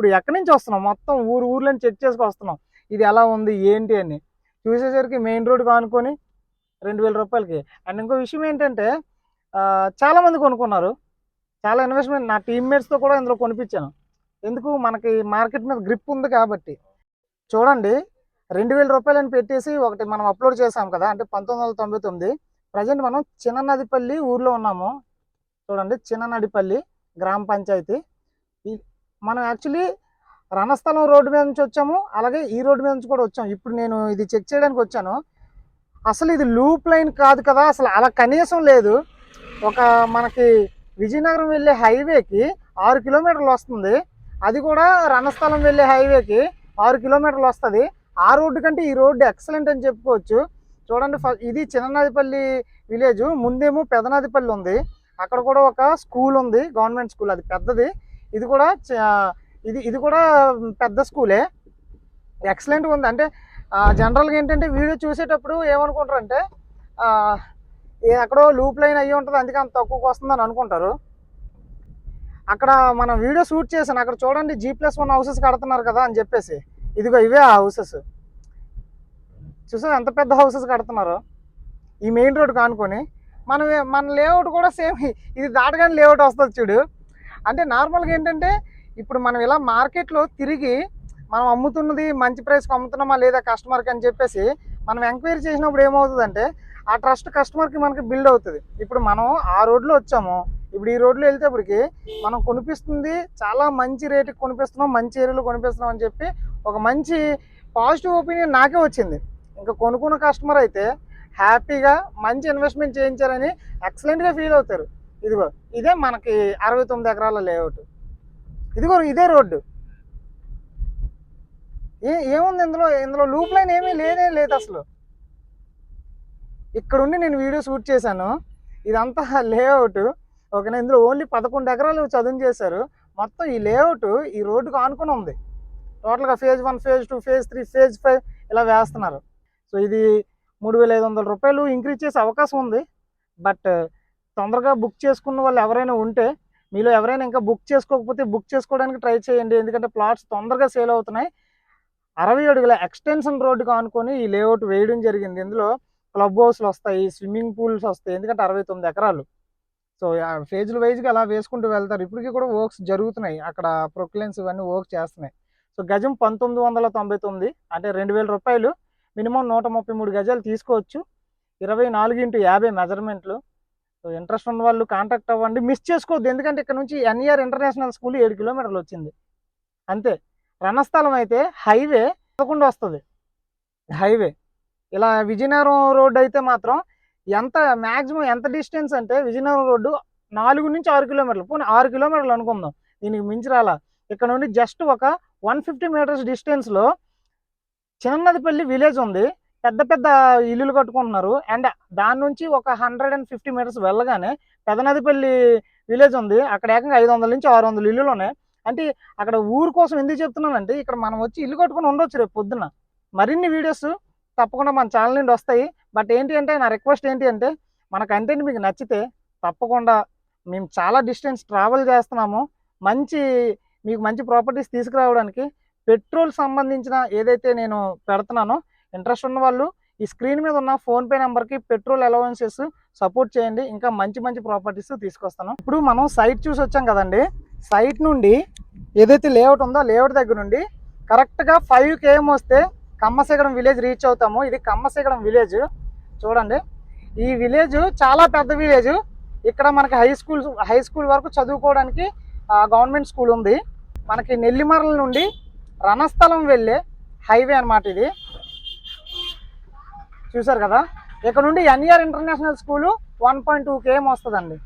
ఇప్పుడు ఎక్కడి నుంచి వస్తున్నాం మొత్తం ఊర్లను చెక్ చేసుకు వస్తున్నాం. ఇది ఎలా ఉంది ఏంటి అని చూసేసరికి మెయిన్ రోడ్డుకి ఆనుకొని 2000 రూపాయలకి. అండ్ ఇంకో విషయం ఏంటంటే చాలామంది కొనుక్కున్నారు. చాలా ఇన్వెస్ట్మెంట్ నా టీమ్మేట్స్తో కూడా ఇందులో కొనిపించాను. ఎందుకు మనకి మార్కెట్ మీద గ్రిప్ ఉంది కాబట్టి. చూడండి 2000 రూపాయలని పెట్టేసి ఒకటి మనం అప్లోడ్ చేసాం కదా, అంటే 1999. ప్రజెంట్ మనం చిన్ననదిపల్లి ఊర్లో ఉన్నాము. చూడండి చిన్ననడిపల్లి గ్రామ పంచాయతీ. మనం యాక్చువల్లీ రణస్థలం రోడ్డు మీద నుంచి వచ్చాము, అలాగే ఈ రోడ్డు మీద నుంచి కూడా వచ్చాము. ఇప్పుడు నేను ఇది చెక్ చేయడానికి వచ్చాను. అసలు ఇది లూప్ లైన్ కాదు కదా, అసలు అలా కనీసం లేదు. ఒక మనకి విజయనగరం వెళ్ళే హైవేకి 6 కిలోమీటర్లు వస్తుంది. అది కూడా రణస్థలం వెళ్ళే హైవేకి 6 కిలోమీటర్లు వస్తుంది. ఆ రోడ్డు కంటే ఈ రోడ్డు ఎక్సలెంట్ అని చెప్పుకోవచ్చు. చూడండి ఇది చిన్ననదిపల్లి విలేజ్, ముందేమో పెదనదిపల్లి ఉంది. అక్కడ కూడా ఒక స్కూల్ ఉంది, గవర్నమెంట్ స్కూల్, అది పెద్దది. ఇది కూడా ఇది కూడా పెద్ద స్కూలే, ఎక్సలెంట్గా ఉంది. అంటే జనరల్గా ఏంటంటే వీడియో చూసేటప్పుడు ఏమనుకుంటారంటే ఎక్కడో లూప్ లైన్ అయ్యి ఉంటుంది, అందుకే అంత తక్కువకి వస్తుందని అనుకుంటారు. అక్కడ మనం వీడియో షూట్ చేశాను, అక్కడ చూడండి G+1 హౌసెస్ కడుతున్నారు కదా అని చెప్పేసి. ఇదిగో ఇవే ఆ హౌసెస్. చూసారు ఎంత పెద్ద హౌసెస్ కడుతున్నారో ఈ మెయిన్ రోడ్ కానుకొని. మన లేఅవుట్ కూడా సేమ్, ఇది దాటగానే లేఅవుట్ వస్తుంది చూడు. అంటే నార్మల్గా ఏంటంటే ఇప్పుడు మనం ఇలా మార్కెట్లో తిరిగి మనం అమ్ముతున్నది మంచి ప్రైస్కి అమ్ముతున్నామా లేదా కస్టమర్కి అని చెప్పేసి మనం ఎంక్వైరీ చేసినప్పుడు ఏమవుతుందంటే ఆ ట్రస్ట్ కస్టమర్కి మనకి బిల్డ్ అవుతుంది. ఇప్పుడు మనం ఆ రోడ్లో వచ్చాము, ఇప్పుడు ఈ రోడ్లో వెళ్తేప్పటికి మనం కొనిపిస్తుంది చాలా మంచి రేటుకి కొనిపిస్తున్నాం, మంచి ఏరియాలో కొనిపిస్తున్నాం అని చెప్పి ఒక మంచి పాజిటివ్ ఒపీనియన్ నాకే వచ్చింది. ఇంకా కొనుక్కున్న కస్టమర్ అయితే హ్యాపీగా మంచి ఇన్వెస్ట్మెంట్ చేయించారని ఎక్సలెంట్గా ఫీల్ అవుతారు. ఇదిగో ఇదే మనకి 69 ఎకరాల లేఅవుట్. ఇదిగో ఇదే రోడ్డు. ఏముంది ఇందులో లూప్ లైన్ ఏమీ లేదు అసలు. ఇక్కడుండి నేను వీడియో షూట్ చేశాను. ఇదంతా లేఅవుట్. ఓకేనా, ఇందులో ఓన్లీ 11 ఎకరాలు చదును చేశారు. మొత్తం ఈ లేఅవుట్ ఈ రోడ్డుకు ఆనుకుని ఉంది. టోటల్గా ఫేజ్ 1, ఫేజ్ 2, ఫేజ్ 3, ఫేజ్ 5 ఇలా వేస్తున్నారు. సో ఇది 3500 రూపాయలు ఇంక్రీజ్ చేసే అవకాశం ఉంది. బట్ తొందరగా బుక్ చేసుకున్న వాళ్ళు ఎవరైనా ఉంటే, మీలో ఎవరైనా ఇంకా బుక్ చేసుకోకపోతే బుక్ చేసుకోవడానికి ట్రై చేయండి. ఎందుకంటే ప్లాట్స్ తొందరగా సేల్ అవుతున్నాయి. 60 అడుగుల ఎక్స్టెన్షన్ రోడ్డుకు ఆనుకొని ఈ లేఅవుట్ వేయడం జరిగింది. ఇందులో క్లబ్ హౌస్లు వస్తాయి, స్విమ్మింగ్ పూల్స్ వస్తాయి. ఎందుకంటే 69 ఎకరాలు. సో ఫేజ్ల వైజ్గా అలా వేసుకుంటూ వెళ్తారు. ఇప్పటికీ కూడా వర్క్స్ జరుగుతున్నాయి, అక్కడ ప్రొక్లైన్స్ ఇవన్నీ వర్క్ చేస్తున్నాయి. సో గజం 1999, అంటే 2000 రూపాయలు. మినిమం 133 గజాలు తీసుకోవచ్చు. 24x50 మెజర్మెంట్లు. సో ఇంట్రెస్ట్ ఉన్న వాళ్ళు కాంటాక్ట్ అవ్వండి, మిస్ చేసుకోవద్దు. ఎందుకంటే ఇక్కడ నుంచి ఎన్ఈఆర్ ఇంటర్నేషనల్ స్కూల్ 7 కిలోమీటర్లు వచ్చింది అంతే. రణస్థలం అయితే హైవే 11 వస్తుంది. హైవే ఇలా విజయనగరం రోడ్డు అయితే మాత్రం ఎంత మ్యాక్సిమం ఎంత డిస్టెన్స్ అంటే విజయనగరం రోడ్డు 4 నుంచి 6 కిలోమీటర్లు, పోనీ 6 కిలోమీటర్లు అనుకుందాం, దీనికి మించి రాలా. ఇక్కడ నుండి జస్ట్ ఒక 150 మీటర్స్ డిస్టెన్స్లో చిన్ననదిపల్లి విలేజ్ ఉంది. పెద్ద పెద్ద ఇల్లులు కట్టుకుంటున్నారు. అండ్ దాని నుంచి ఒక 150 మీటర్స్ వెళ్ళగానే పెదనదిపల్లి విలేజ్ ఉంది. అక్కడ ఏకంగా 500 నుంచి 600 ఇల్లులు ఉన్నాయి. అంటే అక్కడ ఊరు కోసం ఎందుకు చెప్తున్నానంటే ఇక్కడ మనం వచ్చి ఇల్లు కట్టుకుని ఉండొచ్చు రేపు పొద్దున్న. మరిన్ని వీడియోస్ తప్పకుండా మన ఛానల్ నుండి వస్తాయి. బట్ ఏంటి అంటే నా రిక్వెస్ట్ ఏంటి అంటే మన కంటెంట్ మీకు నచ్చితే తప్పకుండా, మేము చాలా డిస్టెన్స్ ట్రావెల్ చేస్తున్నాము, మీకు మంచి ప్రాపర్టీస్ తీసుకురావడానికి పెట్రోల్ సంబంధించిన ఏదైతే నేను పెడుతున్నానో, ఇంట్రెస్ట్ ఉన్న వాళ్ళు ఈ స్క్రీన్ మీద ఉన్న ఫోన్పే నెంబర్కి పెట్రోల్ అలవెన్సెస్ సపోర్ట్ చేయండి. ఇంకా మంచి మంచి ప్రాపర్టీస్ తీసుకొస్తాను. ఇప్పుడు మనం సైట్ చూసి వచ్చాం కదండి, సైట్ నుండి ఏదైతే లేఅవుట్ ఉందో లేఅవుట్ దగ్గర నుండి కరెక్ట్గా 5 km వస్తే కమ్మశేగడం విలేజ్ రీచ్ అవుతాము. ఇది కమ్మశేగడం విలేజ్. చూడండి ఈ విలేజ్ చాలా పెద్ద విలేజ్. ఇక్కడ మనకి హై స్కూల్ వరకు చదువుకోవడానికి గవర్నమెంట్ స్కూల్ ఉంది. మనకి నెల్లిమర్ల నుండి రణస్థలం వెళ్ళే హైవే అన్నమాట ఇది. చూసారు కదా, ఇక్కడ నుండి ఎన్ఈఆర్ ఇంటర్నేషనల్ స్కూలు 1.2 km వస్తుందండి.